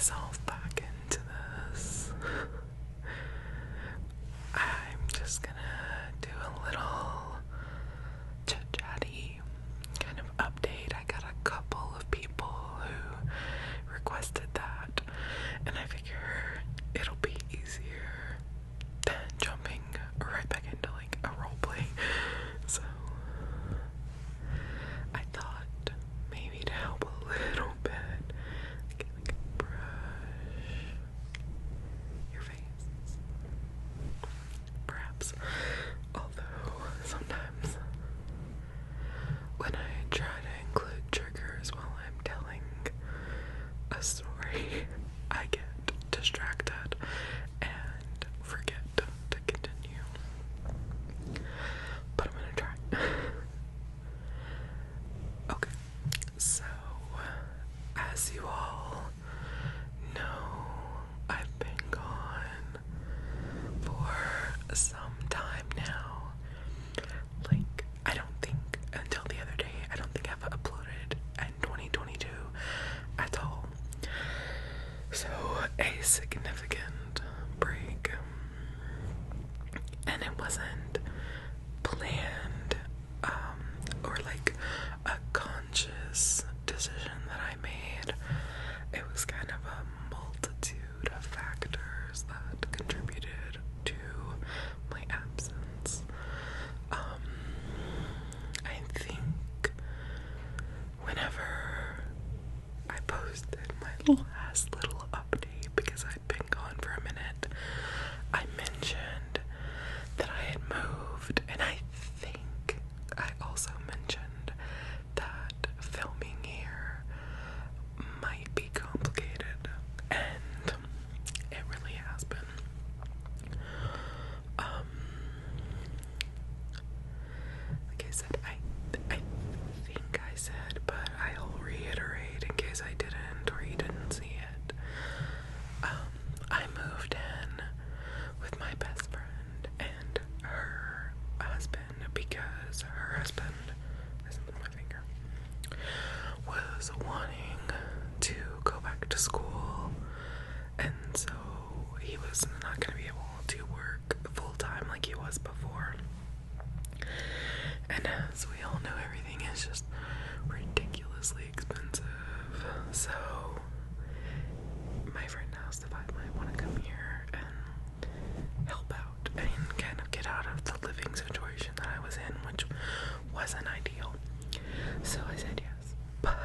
myself back into this. I'm just gonna do a little chit-chatty kind of update. I got a couple of people who requested that, and I figure it'll be easier than jumping right back into like a role play. So I thought maybe to help a little bit, get like a brush your face. Perhaps. Although sometimes when I try to include triggers while I'm telling a story, I get distracted and forget to continue. But I'm gonna try. Okay, so as you all know, I've been gone for some time now. Like, I don't think until the other day, I don't think I've uploaded in 2022 at all. So, a significant break. And it wasn't planned, or like a conscious decision that I made. It was kind of a multitude of factors that contributed to my absence. I think whenever I posted my last little update, because I'd been gone for a minute, I mentioned that I had moved, and I think I also mentioned that filming here might be complicated, and it really has been. Like I said, I think I said, but I'll reiterate in case I didn't or you didn't see it. I moved in with my best friend and her husband because her husband, isn't my finger, was wanting to go back to school, and so he was not going to be able to work full time like he was before. And as we all know, everything is just ridiculously expensive. So my friend asked if I might want to come here and help out and kind of get out of the living situation that I was in, which wasn't ideal. So I said yes. But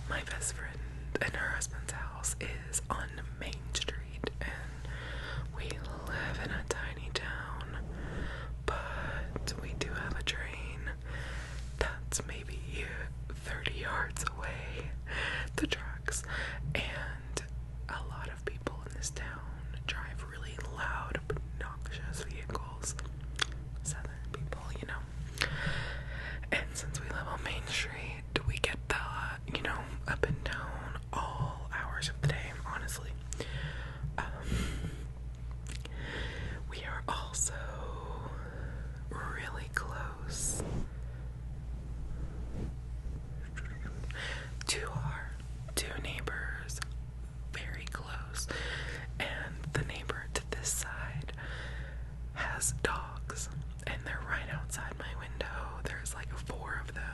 my best friend and her husband's house is on Main Street, and we live in a tiny town, but we do have a train that's maybe 30 yards away, the tracks, and a lot of people in this town drive really loud, obnoxious vehicles. Southern people, you know. And since we live on Main Street, we get the, up and down all hours of the day, honestly. We are also really close to our two neighbors, very close, and the neighbor to this side has dogs, and they're right outside my window. There's like 4 of them.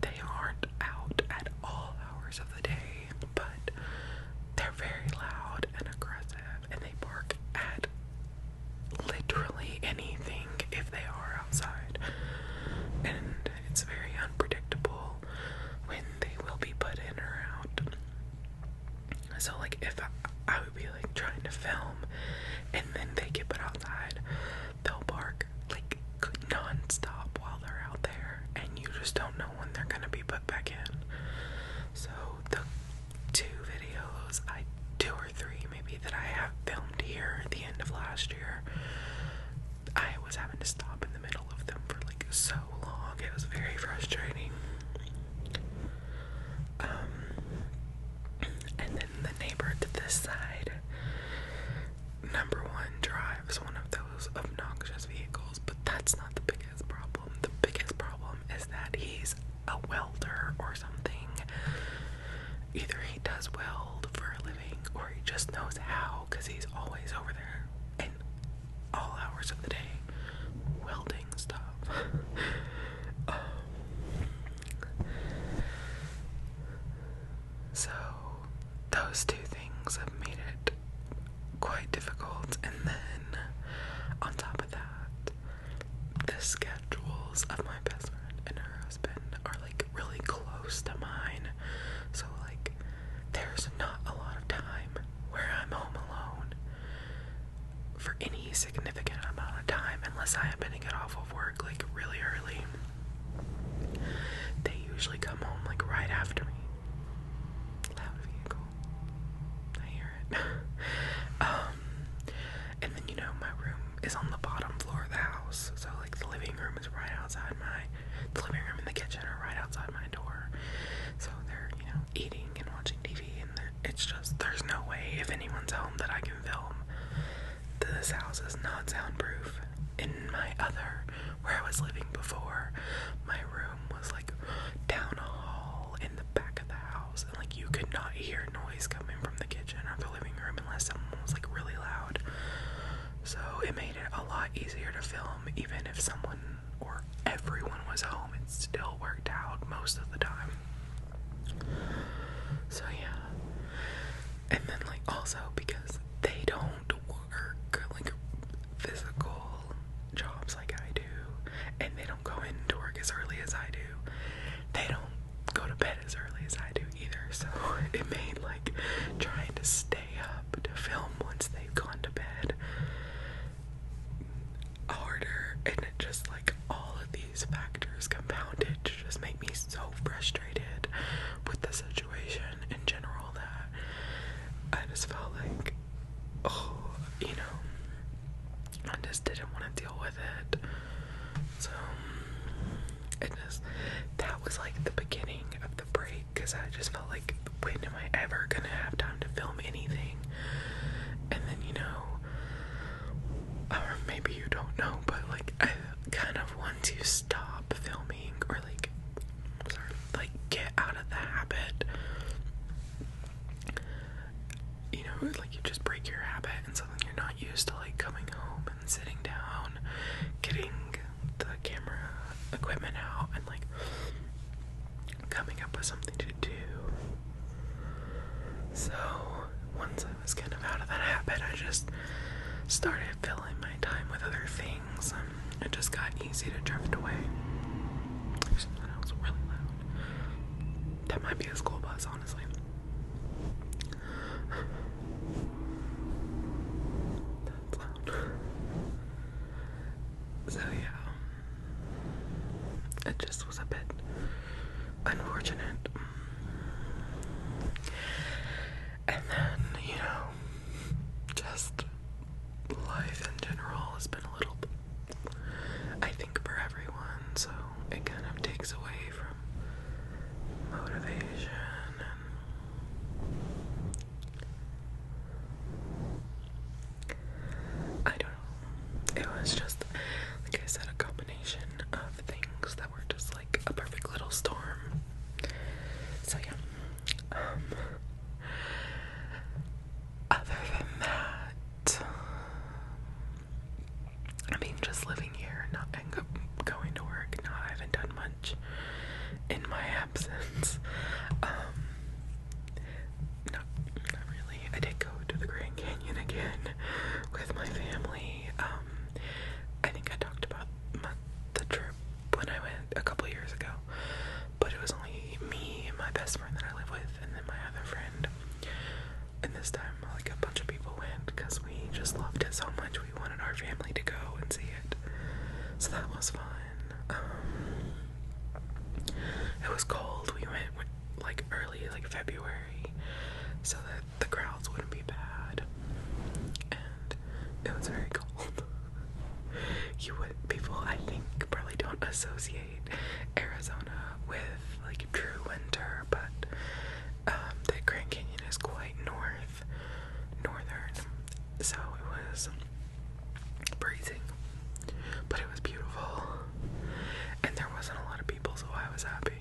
They aren't out at all hours of the day, but they're very loud and aggressive, and they bark at any significant amount of time, unless I happen to get off of work like really early. They usually come home like right after me. Loud vehicle. I hear it. And then, you know, my room is on the bottom floor of the house, so like the living room is right outside the living room and the kitchen are right outside my door. So they're, you know, eating and watching TV, and it's just, there's no way if anyone's home that I can film. This house is not soundproof. In my other, where I was living before, my room was like down a hall in the back of the house, and like you could not hear noise coming from the kitchen or the living room unless someone was like really loud. So it made it a lot easier to film. Even if someone or everyone was home, it still worked out most of the time. So yeah. And then like also because they don't work like physical jobs like I do, and they don't go into work as early as I do, they don't go to bed as early as I do either. So it made like trying to stay up to film once they've gone to bed harder, and it just like all of these factors compounded to just make me so frustrated with the situation in general that I just felt like, oh, you know, I just didn't want to deal with it. So that was like the beginning of the break, because I just felt like, when am I ever gonna have time to film anything? And then, you know, or maybe you don't know, but like I kind of want to stop filming, or like get out of the habit. You know, like you just break your habit, and so then you're not used to like coming home and sitting down, getting the camera equipment out, and like coming up with something to do. So once I was kind of out of that habit, I just started filling my time with other things. It just got easy to drift away. There's something else really loud. That might be a school bus, honestly. That's loud. So yeah, it just was a bit unfortunate. And then, you know, just life in general has been a little, I think, for everyone, so it kind of takes away from motivation. And I don't know, it was just, like I said, a combination of things that were just like a perfect little storm. So yeah, other than that, I mean, just living here, not going to work, I haven't done much in my absence. Not really. I did go to the Grand Canyon again with my family. I think I talked about the trip when I went a couple years ago, but it was only me and my best friend that I live with, and then my other friend. And this time, like, a bunch of people went because we just loved it so much. We wanted our family to go and see it. So that was fun. It was cold. We went like early, like February, so that the crowds wouldn't be bad. And it was very cold. People, I think, probably don't associate Arizona with like true winter, but the Grand Canyon is quite northern, so it was freezing, but it was beautiful, and there wasn't a lot of people, so I was happy.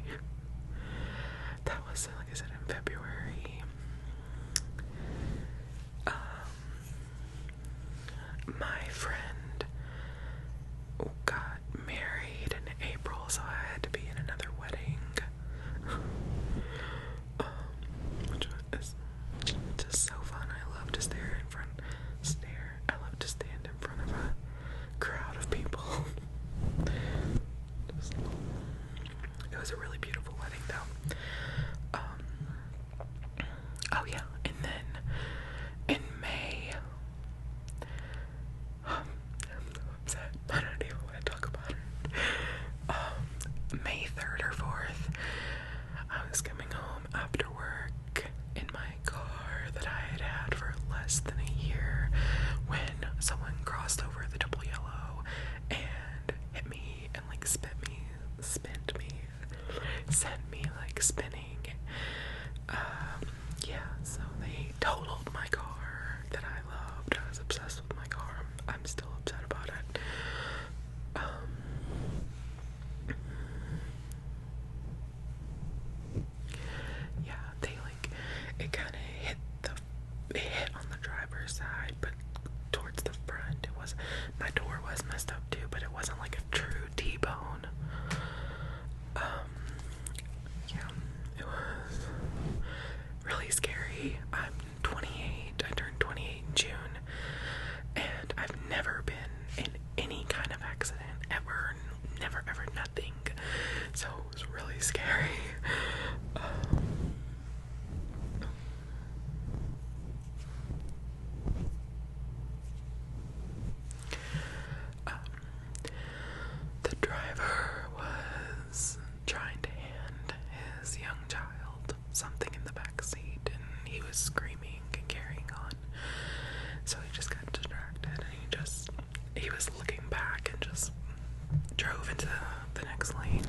That was, like I said, in February. My friend got married in April, so I had to be in another wedding, which was just so fun. I love to I love to stand in front of a was messed up too, but it wasn't like a true T-bone. Yeah, it was really scary. I'm 28. I turned 28 in June, and I've never been in any kind of accident ever. Never, ever, nothing. So it was really scary. The driver was trying to hand his young child something in the back seat, and he was screaming and carrying on. So he just got distracted, and he was looking back and just drove into the next lane.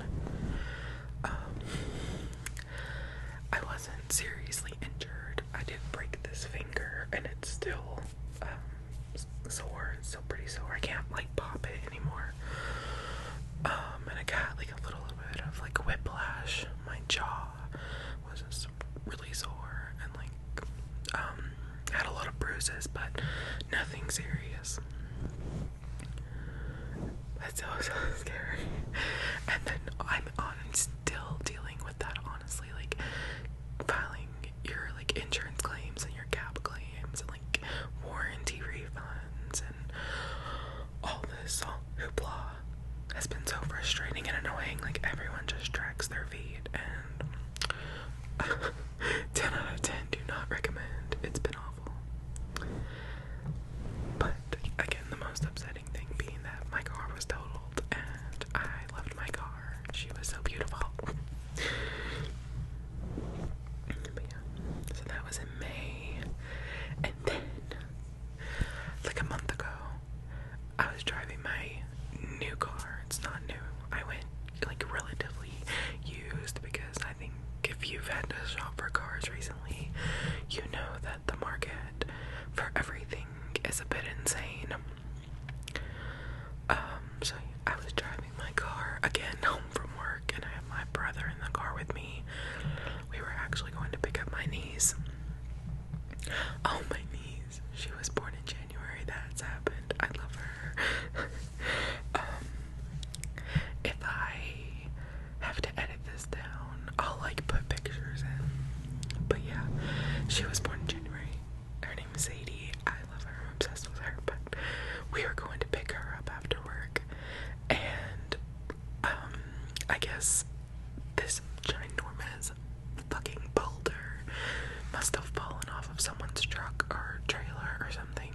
I wasn't seriously injured. I did break this finger, and it's still sore. It's still pretty sore. I can't like pop it anymore. And I got like a little bit of like whiplash. My jaw was just really sore, and like had a lot of bruises, but nothing serious. That's so scary. And then I'm still dealing with that, honestly, like filing your like insurance claims and your gap claims and like warranty refunds and all this hoopla has been so frustrating and annoying. Like everyone just drags their feet, and 10 out of 10 do not recommend. It's been awful. But again, the most upsetting thing being that my car was totaled, and I loved my car. She was so beautiful. But yeah, so that was in May. And then, like a month ago, I was driving my new car. It's not new. I went like relatively used, because I think if you've had to shop for cars recently, you know that the market for everything is a bit insane. So I was driving my car again home from work, and I have my brother in the car with me. We were actually going to pick up my niece. Oh, my niece. She was born in January. That's happened. I love her. If I have to edit this down, I'll like put pictures in. But yeah, she was born in January. Her name is Sadie. I love her. I'm obsessed with her. But we were going to pick her up after work, and I guess this ginormous fucking boulder must have fallen off of someone's truck or trailer or something.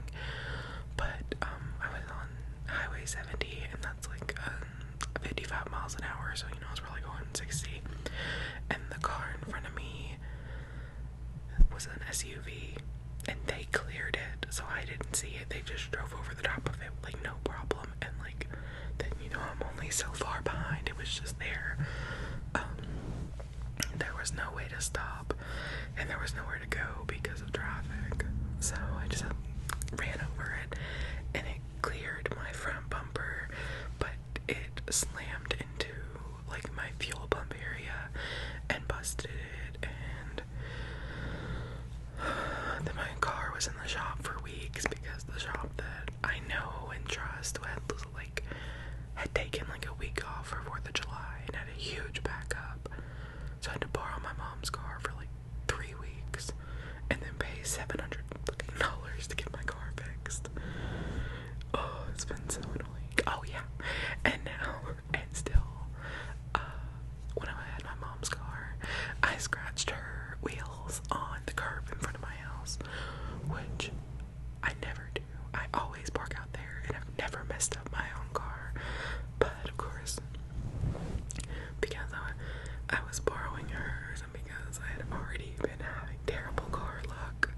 But I was on Highway 70, and that's like 55 miles an hour, so you know it's probably going 60. And the car in front of me was an SUV, and they cleared it, so I didn't see it. They just drove over the top of it, like no problem. And like, then you know I'm only so far behind. It was just there. There was no way to stop, and there was nowhere to go because of traffic. So I just ran over it, and it cleared my front bumper, but it slammed into like my fuel pump area and busted it. And then my car was in the shop for weeks, because the shop that I know and trust had taken like a week off for 4th of July and had a huge backup. So I had to borrow my mom's car for like 3 weeks and then pay $700 to get my car fixed. Oh, it's been so annoying. Oh yeah, and now, and still, when I had my mom's car, I scratched her wheels on the curb in front of my house, which I never do. I always park out there, and I've never messed up my own car. But of course, because I was borrowing hers, and because I had already been having terrible car luck,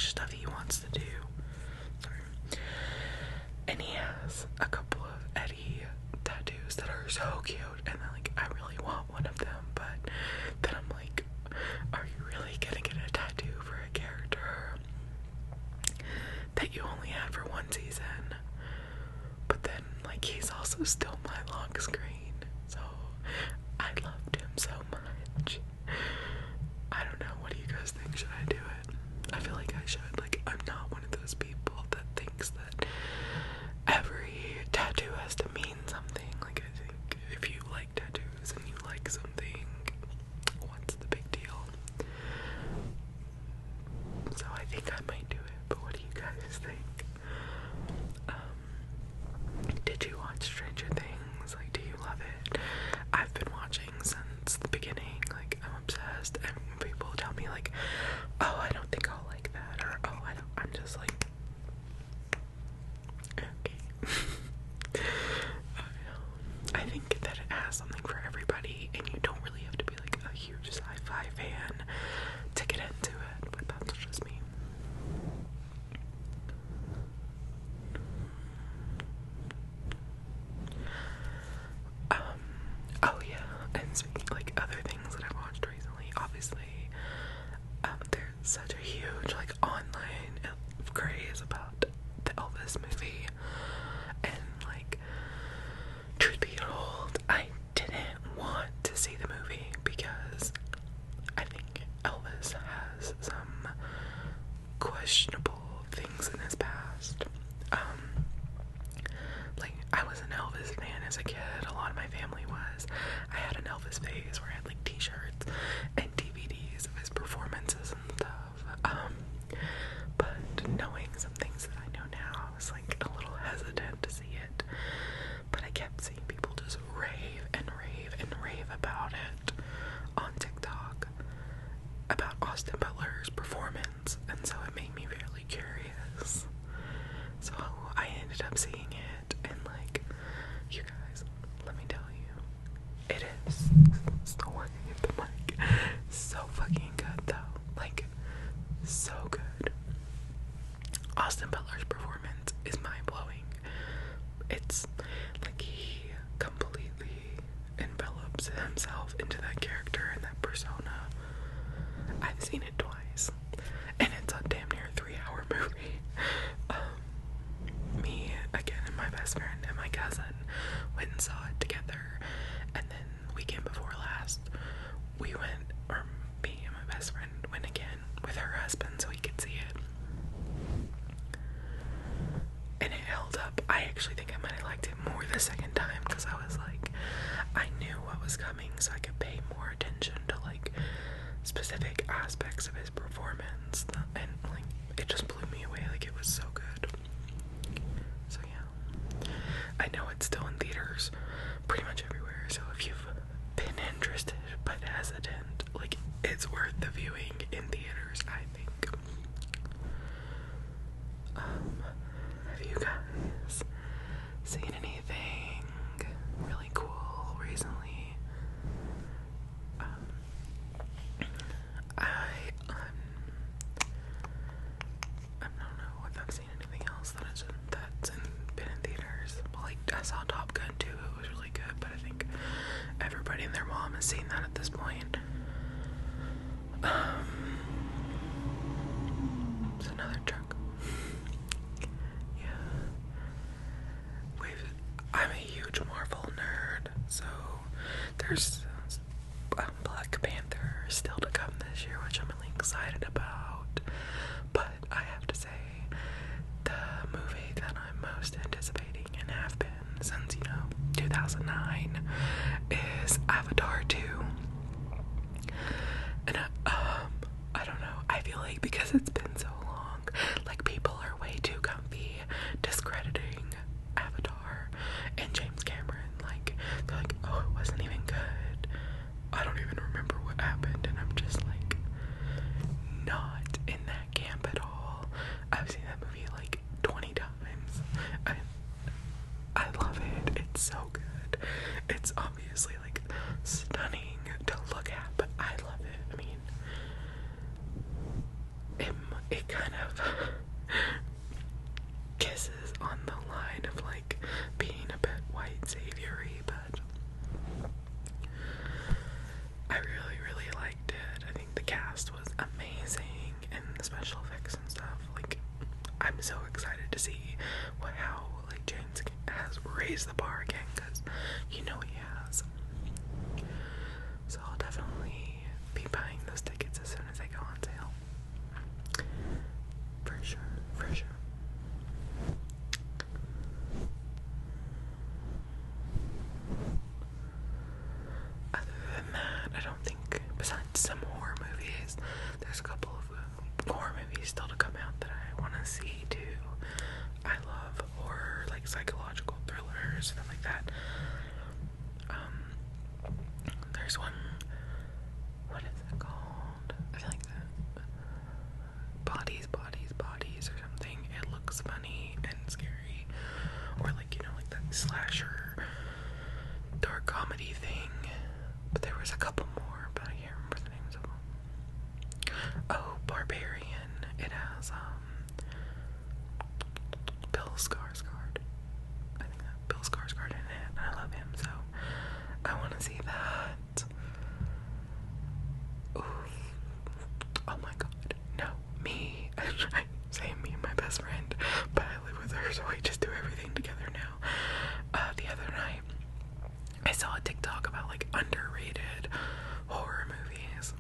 much stuff he wants to do. Sorry. And he has a couple of Eddie tattoos that are so cute, and like I really want one of them, but then I'm like, are you really gonna get a tattoo for a character that you only had for one season? But then like he's also still my lock screen, so I loved him so much. I don't know, what do you guys think? Should I do it? I feel like I should. Like, I'm not one of those people that thinks that every tattoo has to mean something. Like, I think if you like tattoos and you like something, what's the big deal? So I think I might do it, but what do you guys think? Did you watch Stranger Things? Like, do you love it? I've been watching since the beginning. Like, I'm obsessed, and people tell me like, oh, I don't think I'll like that, or oh, I'm just like, okay. I think that it has something for everybody, and you don't really have to be like a huge sci-fi fan to get into it, but that's just me. Oh yeah, and speaking like other things that I've watched recently, obviously, there's such a huge like online craze about the Elvis movie, and like, truth be told, I didn't want to see the movie because I think Elvis has some questionable things in his past. Like, I was an Elvis fan as a kid. A lot of my family was. I had an Elvis phase where I had like t-shirts and DVDs of his performances and stuff. But knowing some things that I know now, I was like a little hesitant to see it. But I kept seeing people just rave and rave and rave about it on TikTok, about Austin Butler's performance, and so it made me really curious. So I ended up seeing it, and like, you guys, let me tell you, it is still working at the mic. So fucking good though. Like, so good. Austin Butler's performance is mind-blowing. It's like he completely envelops himself into that character and that persona. I've seen it twice, and it's a damn near 3-hour movie. Me, again, and my best friend and my cousin went and saw it together, and then weekend before last, we went, or me and my best friend went again with her husband so he could see it. And it held up. I actually think I might have liked it more the second time, because I was like, I knew what was coming, so I could pay more attention to like specific aspects of his performance, and like, it just blew me away. Like, it was so good. So yeah, I know it's still in theaters pretty much everywhere, so if you've been interested but hesitant, like, it's worth the viewing in theaters, I think. Have you guys seen anything really cool recently? I don't know if I've seen anything else that's been in theaters. Well, like, I saw Top Gun 2, it was really good, but I think everybody and their mom has seen that at this point. It's another truck. Yeah. I'm a huge Marvel nerd, so there's Black Panther still to come this year, which I'm really excited about. But I have to say, the movie that I'm most anticipating and have been since, 2009 is Avatar 2. And I don't know, I feel like because it's been so long, like, people are way too comfy discrediting Avatar and James Cameron. Like, they're like, oh, it wasn't even good. it kind of kisses on the line of like being a bit white saviory, but I really, really liked it. I think the cast was amazing, and the special effects and stuff. Like, I'm so excited to see how like James has raised the bar again, because you know he has. So I'll definitely be buying those tickets as soon as they go on sale. For sure, for sure. Other than that, I don't think, besides some horror movies, there's a couple of horror movies still to come out that I want to see too. I love horror, like psychological thrillers, stuff like that. There's one, what is it called? I feel like that. Bodies or something. It looks funny and scary. Or like, you know, like that slasher dark comedy thing. But there was a couple more, but I can't remember the names of them. Oh, Barbarian. It has Bill Skarsgård. I think that Bill Skarsgård in it. I love him, so I want to see that. Oof. Oh my god. No, me. I say me and my best friend, but I live with her, so we just do everything together now. The other night, I saw a TikTok about like underrated horror movies,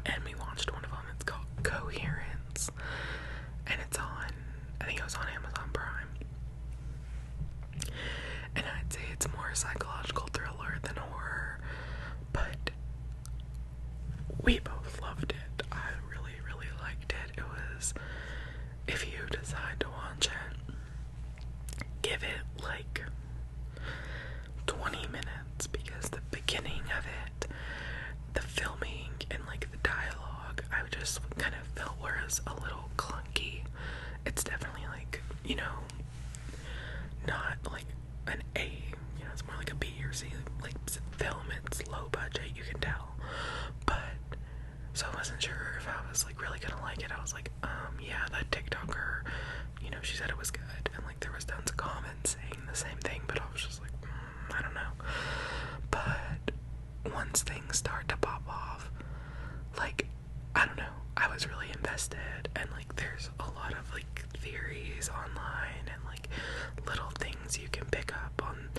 and we watched one of them. It's called Coherence, and it's on, I think it was on Amazon Prime, and I'd say it's more psychological thriller than horror, but we both loved it. I really, really liked it. It was, if you decide to watch it, give it like 20 minutes, because the beginning of it, the filming and like the dialogue, I just kind of felt was a little clunky. It's definitely like, you know, not like an A, you know, it's more like a B or C like film. It's low budget, you can tell, but so I wasn't sure if I was like really gonna like it. I was like, yeah, that TikToker, you know, she said it was good, and like there was tons of comments saying the same thing, but I was just like, I don't know. But once things start to pop off, like, I don't know, I was really invested, and like there's a lot of like theories online and like little things you can pick up on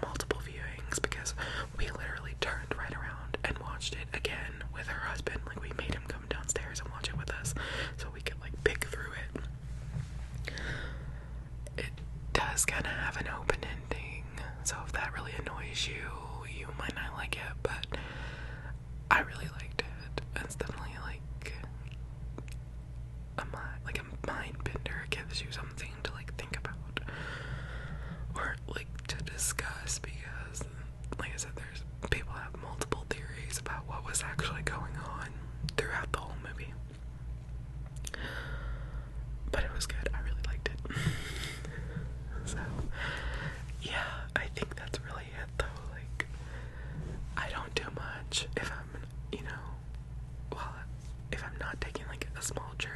multiple viewings, because we literally turned right around and watched it again with her husband. Like, we made him come downstairs and watch it with us so we could like pick through it. It does kind of have an open ending, so if that really annoys you, you might not like it, but I really liked it. It's definitely like a mind bender. It gives you something to like think about, or like to discuss, because like I said, there's people have multiple theories about what was actually going on throughout the whole movie. But it was good. I really liked it. So yeah, I think that's really it though. Like, I don't do much if I'm, you know, well, if I'm not taking like a small trip.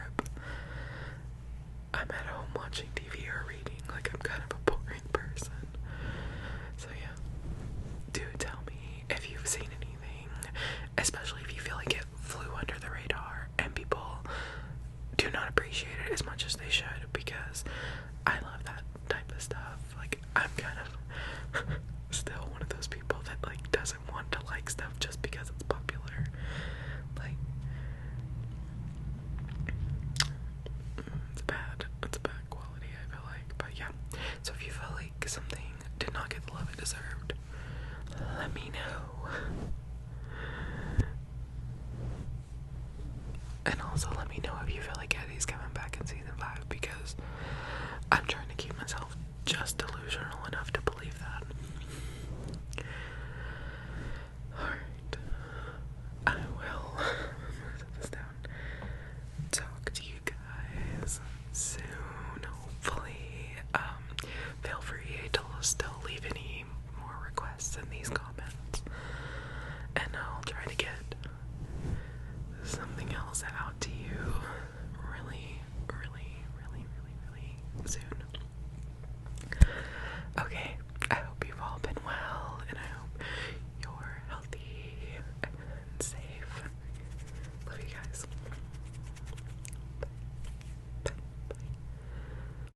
I'm at home watching TV or reading. Like, I'm kind of a boring person. So yeah, do tell me if you've seen anything, especially if you feel like it flew under the radar and people do not appreciate it as much as they should, because I love that type of stuff. Like, I'm kind of still one of those people that like doesn't want to like stuff just because it's popular. Like, it's bad quality, I feel like. But yeah, so if you feel like something did not get the love it deserved, let me know. And also let me know if you feel like Eddie's coming back in season 5, because I'm trying to keep myself just delusional enough to believe that. Alright, I will set this down. Talk to you guys soon, hopefully. Feel free to still leave any more requests in these comments, and I'll try to get